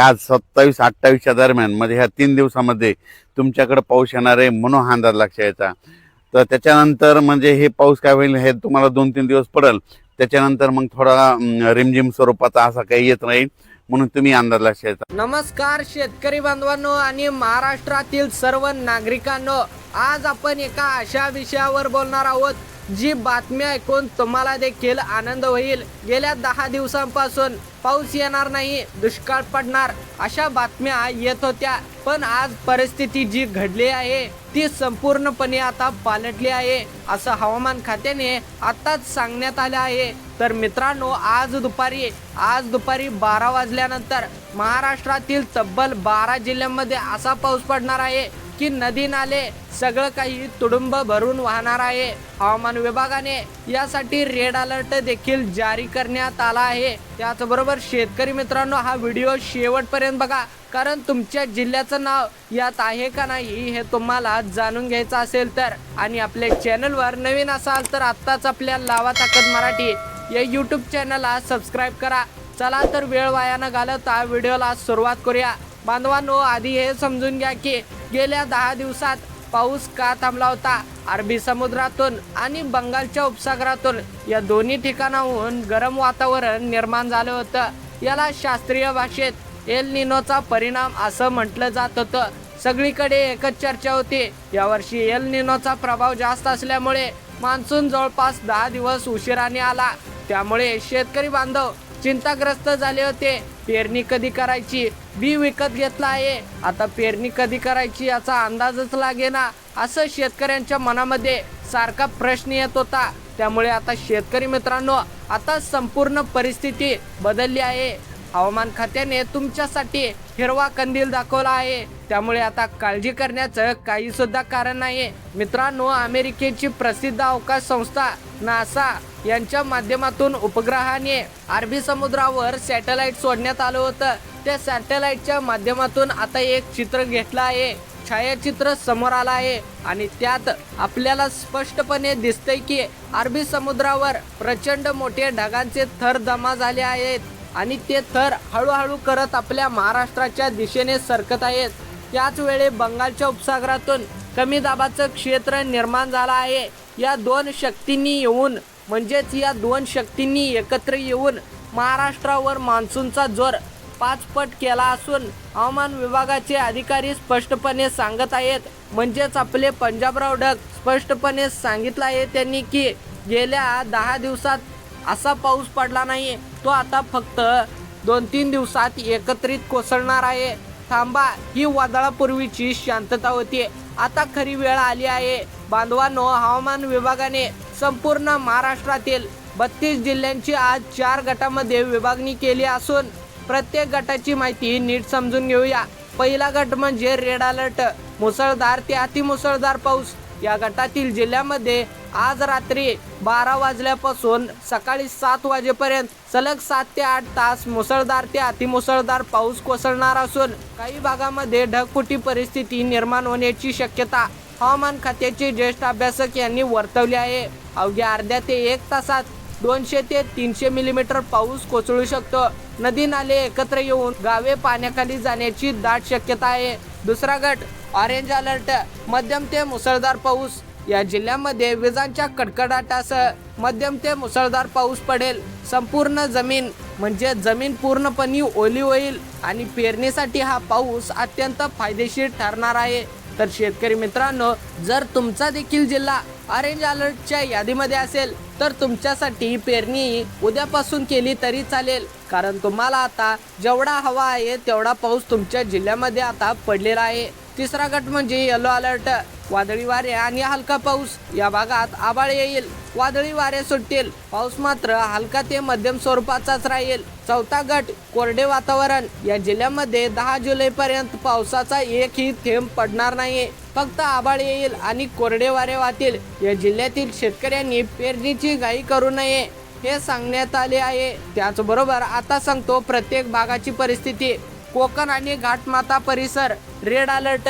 आज 27-28च्या दरम्यान मध्ये ह्या 3 दिवसामध्ये तुमच्याकडे पाऊस येणार आहे म्हणून हा अंदाज लक्षात यायचा. तर त्याच्यानंतर म्हणजे हे पाऊस काय होईल हे तुम्हाला 2-3 दिवस पडेल. त्याच्यानंतर मग थोडा रिमझिम स्वरूपाचा असा काही येत राहील म्हणून तुम्ही अंदाज लक्षात यायचा. नमस्कार शेतकरी बांधवांनो आणि महाराष्ट्रातील सर्व नागरिकांनो, आज आपण एका अशा विषयावर बोलणार आहोत जी बातमी ऐकून तुम्हाला देखील आनंद होईल. गेल्या 10 दिवसांपासून पाऊस येणार नाही, दुष्काळ पडणार अशा बातम्या येत होत्या, पण आज परिस्थिती जी घडली आहे ती संपूर्णपणे आता पालटली आहे असं हवामान खात्याने आताच सांगण्यात आले आहे. तर मित्रांनो, आज दुपारी 12 वाजल्यानंतर महाराष्ट्रातील तब्बल 12 जिल्ह्यांमध्ये असा पाऊस पडणार आहे की नदी नाले सगळं काही तुडुंब भरून वाहणार आहे. हवामान विभागाने यासाठी रेड अलर्ट देखील जारी करण्यात आला आहे. त्याचबरोबर शेतकरी मित्रांनो, हा व्हिडिओ शेवटपर्यंत बघा, कारण तुमच्या जिल्ह्याचं नाव यात आहे का नाही हे तुम्हाला जाणून घ्यायचं असेल तर. आणि आपल्या चॅनलवर नवीन असाल तर आत्ताच आपल्या लावा ताकद मराठी या यूट्यूब चॅनलला सबस्क्राईब करा. चला तर वेळ वाया न घालवता व्हिडिओला सुरुवात करूया. बांधवांनो, आधी हे समजून घ्या की गेल्या 10 दिवसात पाऊस का थांबला होता. अरबी समुद्रातून आणि बंगालच्या उपसागरातून या दोन्ही ठिकाणाहून गरम वातावरण निर्माण झालं होतं. याला शास्त्रीय भाषेत एल निनोचा परिणाम असं म्हटलं जात होतं. सगळीकडे एकच चर्चा होती, यावर्षी एल निनोचा प्रभाव जास्त असल्यामुळे मान्सून जवळपास 10 दिवस उशिराने आला. त्यामुळे शेतकरी बांधव चिंताग्रस्त झाले होते. पेरणी कधी करायची, बी विकत घेतला आहे, आता पेरणी कधी करायची याचा अंदाजच लागेना असं शेतकऱ्यांच्या मनामध्ये सारखा प्रश्न येत होता. त्यामुळे आता शेतकरी मित्रांनो, आता संपूर्ण परिस्थिती बदलली आहे. हवामान खात्याने तुमच्यासाठी हिरवा कंदील दाखवला आहे, त्यामुळे आता काळजी करण्याचं काही सुद्धा कारण नाही. मित्रांनो, अमेरिकेची प्रसिद्ध अवकाश संस्था नासा यांच्या माध्यमातून उपग्रहाने अरबी समुद्रावर सॅटेलाइट सोडण्यात आलं होतं. त्या सॅटेलाइटच्या माध्यमातून आता एक चित्र घेतलं आहे, छायाचित्र समोर आलं आहे आणि त्यात आपल्याला स्पष्टपणे दिसतंय की अरबी समुद्रावर प्रचंड मोठे ढगांचे थर जमा झाले आहेत आणि ते थर हळूहळू करत आपल्या महाराष्ट्राच्या दिशेने सरकत आहेत. त्याच वेळी बंगालच्या उपसागरातून कमी दाबाचं क्षेत्र निर्माण झालं आहे. या दोन शक्तींनी एकत्र येऊन महाराष्ट्रावर मान्सूनचा जोर 5 पट केला असून हवामान विभागाचे अधिकारी स्पष्टपणे सांगत आहेत, म्हणजेच आपले पंजाबराव ढग स्पष्टपणे सांगितलं आहे त्यांनी की गेल्या 10 दिवसात असा पाऊस पडला नाही, तो आता फक्त 2-3 दिवसात एकत्रित कोसळणार आहे. थांबा, ही वादळापूर्वीची शांतता होती, आता खरी वेळ आली आहे. बांधवांनो, हवामान विभागाने संपूर्ण महाराष्ट्रातील 32 जिल्ह्यांची आज 4 गटामध्ये विभागणी केली असून प्रत्येक गटाची माहिती नीट समजून घेऊया. पहिला गट म्हणजे रेड अलर्ट, मुसळधार ते अतिमुसळधार पाऊस. या गटातील जिल्ह्यामध्ये आज रात्री 12 वाजल्यापासून सकाळी 7 वाजेपर्यंत सलग 7 ते 8 तास मुसळधार ते अतिमुसळधार पाऊस कोसळणार असून काही भागामध्ये ढगफुटी परिस्थिती निर्माण होण्याची शक्यता हवामान खात्याचे ज्येष्ठ अभ्यासक यांनी वर्तवली आहे. अवघ्या अर्ध्या ते 1 तासात 200 ते 300 मिलीमीटर पाऊस कोसळू शकतो. नदी नाले एकत्र येऊन गावे पाण्याखाली जाण्याची दाट शक्यता आहे. दुसरा गट ऑरेंज अलर्ट, मध्यम ते मुसळधार पाऊस. या जिल्ह्यामध्ये विजांच्या कडकडाटासह मध्यम ते मुसळधार पाऊस पडेल. संपूर्ण जमीन पूर्णपणे ओली होईल आणि पेरणीसाठी हा पाऊस अत्यंत फायदेशीर ठरणार आहे. तर शेतकरी मित्रांनो, जर तुमचा देखील जिल्हा ऑरेंज अलर्टच्या यादीमध्ये असेल तर तुमच्यासाठी पेरणी उद्यापासून केली तरी चालेल, कारण तुम्हाला आता जेवढा हवा आहे तेवढा पाऊस तुमच्या जिल्ह्यामध्ये आता पडलेला आहे. तिसरा गट म्हणजे येलो अलर्ट, वादळी वारे आणि हलका पाऊस. या भागात आभाळ येईल, वादळी वारे सुटतील, पाऊस मात्र हलका ते मध्यम स्वरूपाचाच राहील. चौथा गट कोरडे वातावरण. या जिल्ह्यामध्ये 10 जुलैपर्यंत पावसाचा एकही थेंब पडणार नाही, फक्त आभाळ येईल आणि कोरडे वारे वाहतील. या जिल्ह्यातील शेतकऱ्यांनी पेरणीची घाई करू नये हे सांगण्यात आले आहे. त्याचबरोबर आता सांगतो प्रत्येक भागाची परिस्थिती. कोकण आणि घाटमाथा परिसर रेड अलर्ट.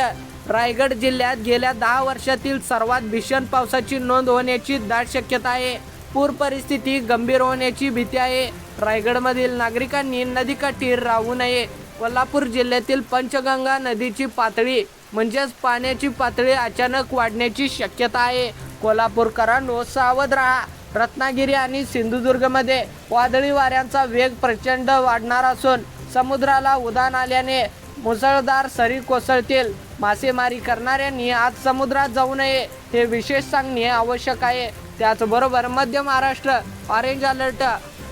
रायगड जिल्ह्यात गेल्या 10 वर्षातील सर्वात भीषण पावसाची नोंद होण्याची दाट शक्यता आहे. पूर परिस्थिती गंभीर होण्याची भीती आहे. रायगडमधील नागरिकांनी नदीकाठी राहू नये. कोल्हापूर जिल्ह्यातील पंचगंगा नदीची पातळी म्हणजेच पाण्याची पातळी अचानक वाढण्याची शक्यता आहे. कोल्हापूरकरांनो सावध राहा. रत्नागिरी आणि सिंधुदुर्गमध्ये वादळी वाऱ्यांचा वेग प्रचंड वाढणार असून समुद्राला उधाण आल्याने मुसळधार सरी कोसळतील. मासेमारी करणाऱ्यांनी आज समुद्रात जाऊ नये हे विशेष सांगणे आवश्यक आहे. त्याचबरोबर मध्य महाराष्ट्र ऑरेंज अलर्ट.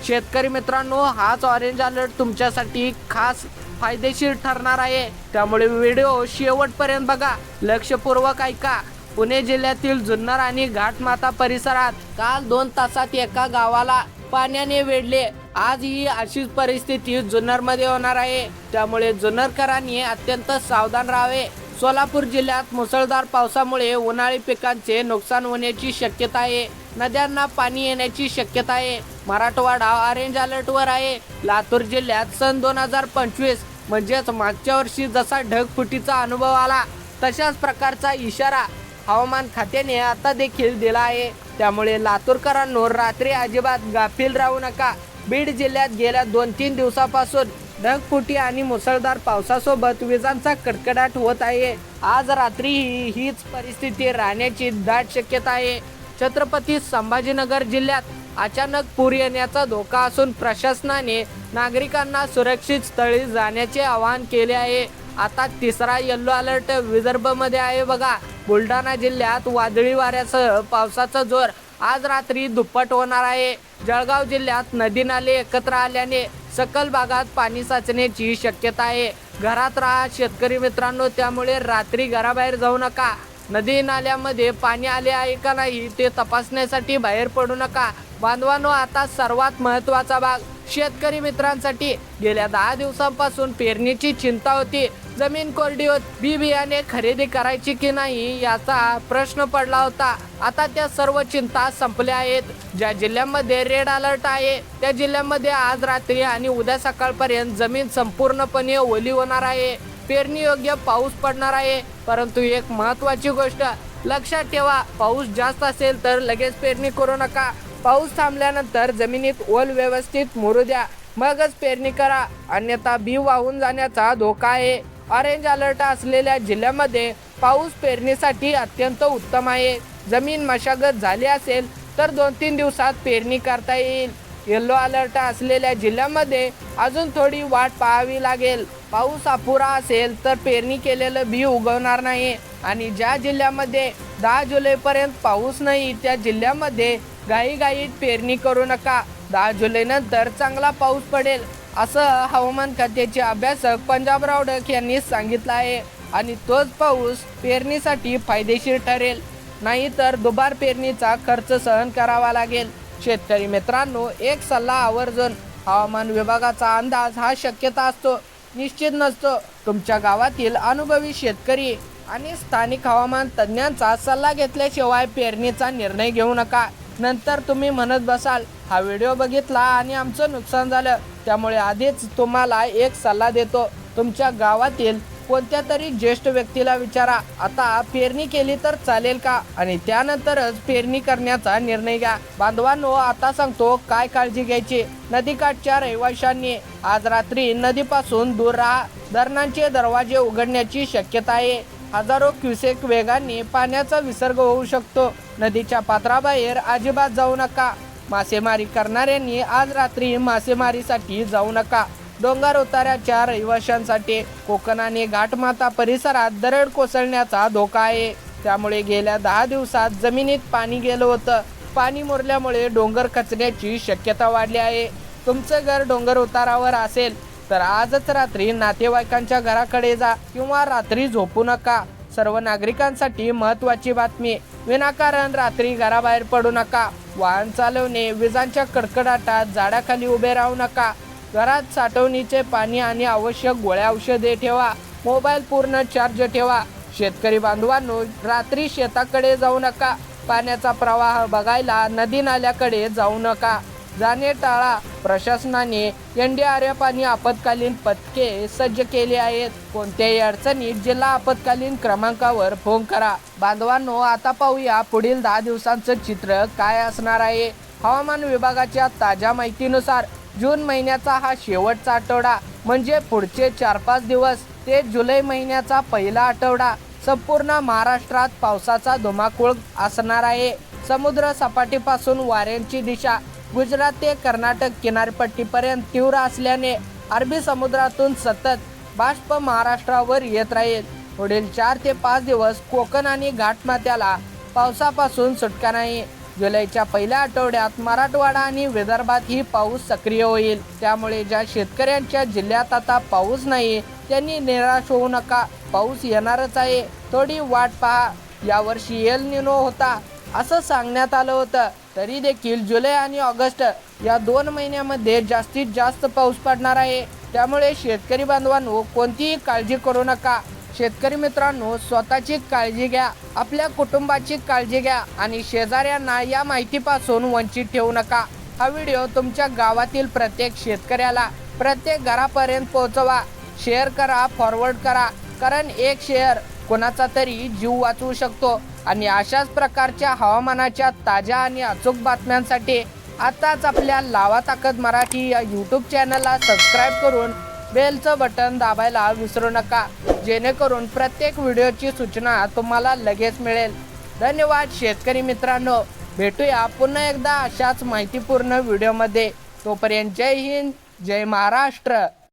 शेतकरी मित्रांनो, हाच ऑरेंज अलर्ट तुमच्यासाठी खास फायदेशीर ठरणार आहे. त्यामुळे व्हिडिओ शेवटपर्यंत बघा, लक्षपूर्वक ऐका. पुणे जिल्ह्यातील जुन्नर आणि घाटमाता परिसरात काल 2 तासात एका गावाला पाण्याने वेढले. आज ही अशीच परिस्थिती जुन्नरमध्ये होणार आहे. त्यामुळे जुन्नरकरांनी अत्यंत सावधान राहावे. सोलापूर जिल्ह्यात मुसळधार पावसामुळे उन्हाळी पिकांचे नुकसान होण्याची शक्यता आहे. नद्यांना पाणी येण्याची शक्यता आहे. मराठवाडा ऑरेंज अलर्टवर आहे. लातूर जिल्ह्यात सन 2025 म्हणजेच मागच्या वर्षी जसा ढगफुटीचा अनुभव आला तशाच प्रकारचा इशारा हवामान खात्याने आता देखील दिला आहे. त्यामुळे लातूरकरांनो रात्री अजिबात गाफील राहू नका. बीड जिल्ह्यात गेल्या 2-3 दिवसापासून ढगफुटी आणि मुसळधार पावसासोबत विजांचा कडकडाट होत आहे. आज रात्रीही हीच परिस्थिती राहण्याची दाट शक्यता आहे. छत्रपती संभाजीनगर जिल्ह्यात अचानक पूर येण्याचा धोका असून प्रशासनाने नागरिकांना सुरक्षित स्थळी जाण्याचे आवाहन केले आहे. आता तिसरा येल्लो अलर्ट विदर्भमध्ये आहे बघा. बुलढाणा जिल्ह्यात वादळी वाऱ्यासह पावसाचा जोर आज रात्री दुप्पट होणार आहे. जळगाव जिल्ह्यात नदी नाले एकत्र आल्याने सकल भागात पाणी साचण्याची शक्यता आहे. घरात राहा शेतकरी मित्रांनो, त्यामुळे रात्री घराबाहेर जाऊ नका. नदी नाल्यामध्ये पाणी आले आहे का नाही ते तपासण्यासाठी बाहेर पडू नका. बांधवांनो, आता सर्वात महत्त्वाचा भाग शेतकरी मित्रांसाठी. गेल्या 10 दिवसांपासून पेरणीची चिंता होती. जमीन कोरडी होत बी बियाणे खरेदी करायची की नाही याचा प्रश्न पडला होता. आता त्या सर्व चिंता संपल्या आहेत. ज्या जिल्ह्यामध्ये रेड अलर्ट आहे त्या जिल्ह्यामध्ये आज रात्री आणि उद्या सकाळपर्यंत जमीन संपूर्णपणे ओली होणार आहे. पेरणी योग्य पाऊस पडणार आहे. परंतु एक महत्त्वाची गोष्ट लक्षात ठेवा, पाऊस जास्त असेल तर लगेच पेरणी करू नका. पाऊस थांबल्यानंतर जमिनीत ओल व्यवस्थित मुरू द्या, मगच पेरणी करा, अन्यथा बी वाहून जाण्याचा धोका आहे. ऑरेंज अलर्ट असलेल्या जिल्ह्यामध्ये पाऊस पेरणीसाठी अत्यंत उत्तम आहे. जमीन मशागत झाली असेल तर 2-3 दिवसात पेरणी करता येईल. येल्लो अलर्ट असलेल्या जिल्ह्यामध्ये अजून थोडी वाट पाहावी लागेल. पाऊस अपुरा असेल तर पेरणी केलेलं बी उगवणार नाही. आणि ज्या जिल्ह्यामध्ये 10 जुलैपर्यंत पाऊस नाही त्या जिल्ह्यामध्ये घाईघाईत पेरणी करू नका. 10 जुलैनंतर चांगला पाऊस पडेल असं हवामान खात्याचे अभ्यासक पंजाबराव डक यांनी सांगितलं आहे. आणि तोच पाऊस पेरणीसाठी फायदेशीर ठरेल, नाहीतर दुबार पेरणीचा खर्च सहन करावा लागेल. शेतकरी मित्रांनो, एक सल्ला आवर्जून, हवामान विभागाचा अंदाज हा शक्यता असतो, निश्चित नसतो. तुमच्या गावातील अनुभवी शेतकरी आणि स्थानिक हवामान तज्ज्ञांचा सल्ला घेतल्याशिवाय पेरणीचा निर्णय घेऊ नका. नंतर तुम्ही म्हणत बसाल हा व्हिडिओ बघितला आणि आमचं नुकसान झालं. त्यामुळे आधीच तुम्हाला एक सल्ला देतो, तुमच्या गावातील कोणत्या तरी ज्येष्ठ व्यक्तीला विचारा, आता पेरणी केली तर चालेल का, आणि त्यानंतरच पेरणी करण्याचा निर्णय घ्या. बांधवांनो, आता सांगतो काय काळजी घ्यायची. नदीकाठच्या रहिवाशांनी आज रात्री नदीपासून दूर राहा. धरणांचे दरवाजे उघडण्याची शक्यता आहे. हजारो क्युसेक वेगाने पाण्याचा विसर्ग होऊ शकतो. नदीच्या पात्राबाहेर अजिबात जाऊ नका. मासेमारी करणाऱ्यांनी आज रात्री मासेमारीसाठी जाऊ नका. डोंगर उताराच्या रहिवाशांसाठी कोकण आणि घाटमाता परिसरात दरड कोसळण्याचा धोका आहे. त्यामुळे गेल्या 10 दिवसात जमिनीत पाणी गेलं होतं. पाणी मुरल्यामुळे डोंगर खचण्याची शक्यता वाढली आहे. तुमचं घर डोंगर उतारावर असेल तर आजच रात्री नातेवाईकांच्या घराकडे जा किंवा रात्री झोपू नका. सर्व नागरिकांसाठी महत्त्वाची बातमी, विनाकारण रात्री घराबाहेर पडू नका. वाहन चालवणे, विजांच्या कडकडाटात झाडाखाली उभे राहू नका. घरात साठवणीचे पाणी आणि आवश्यक गोळ्या औषधे ठेवा. मोबाईल पूर्ण चार्ज ठेवा. शेतकरी बांधवांनो, रात्री शेताकडे जाऊ नका. पाण्याचा प्रवाह बघायला नदी नाल्याकडे जाऊ नका. जाणे टाळा. प्रशासनाने NDRF आणि आपत्कालीन पथके सज्ज केली आहेत. कोणत्याही अडचणीत जिल्हा आपत्कालीन क्रमांकावर फोन करा. बांधवांनो, आता पाहूया पुढील 10 दिवसांचं चित्र काय असणार आहे. हवामान विभागाच्या ताज्या माहितीनुसार जून महिन्याचा हा शेवटचा आठवडा म्हणजे पुढचे 4-5 दिवस ते जुलै महिन्याचा पहिला आठवडा संपूर्ण महाराष्ट्रात पावसाचा धुमाकूळ असणार आहे. समुद्र सपाटीपासून वाऱ्यांची दिशा गुजरात ते कर्नाटक किनारपट्टीपर्यंत तीव्र असल्याने अरबी समुद्रातून सतत बाष्प महाराष्ट्रावर येत राहील. पुढील 4 ते 5 दिवस कोकण आणि घाटमाथ्याला पावसापासून सुटका नाही. जुलैच्या पहिल्या आठवड्यात मराठवाडा आणि विदर्भातही पाऊस सक्रिय होईल. त्यामुळे ज्या शेतकऱ्यांच्या जिल्ह्यात आता पाऊस नाही त्यांनी निराश होऊ नका. पाऊस येणारच आहे, थोडी वाट पहा. यावर्षी एल निनो होता असं सांगण्यात आलं होतं, तरी देखील जुलै आणि ऑगस्ट या 2 महिन्यामध्ये जास्तीत जास्त पाऊस पडणार आहे. त्यामुळे शेतकरी बांधवांनो कोणतीही काळजी करू नका. शेतकरी मित्रांनो स्वतःची काळजी घ्या, आपल्या कुटुंबाची काळजी घ्या आणि शेजाऱ्यांना या माहितीपासून वंचित ठेवू नका. हा व्हिडिओ तुमच्या गावातील प्रत्येक शेतकऱ्याला प्रत्येक घरापर्यंत पोहोचवा. शेअर करा, फॉरवर्ड करा, कारण एक शेअर कोणाचा तरी जीव वाचवू शकतो. आणि अशाच प्रकारच्या हवामानाच्या ताज्या आणि अचूक बातम्यांसाठी आताच आपल्या लावा ताकद मराठी या यूट्यूब चॅनलला सबस्क्राईब करून बेलचं बटन दाबायला विसरू नका, जेणेकरून प्रत्येक व्हिडिओची सूचना तुम्हाला लगेच मिळेल. धन्यवाद शेतकरी मित्रांनो. भेटूया पुन्हा एकदा अशाच माहितीपूर्ण व्हिडिओमध्ये. तोपर्यंत जय हिंद, जय महाराष्ट्र.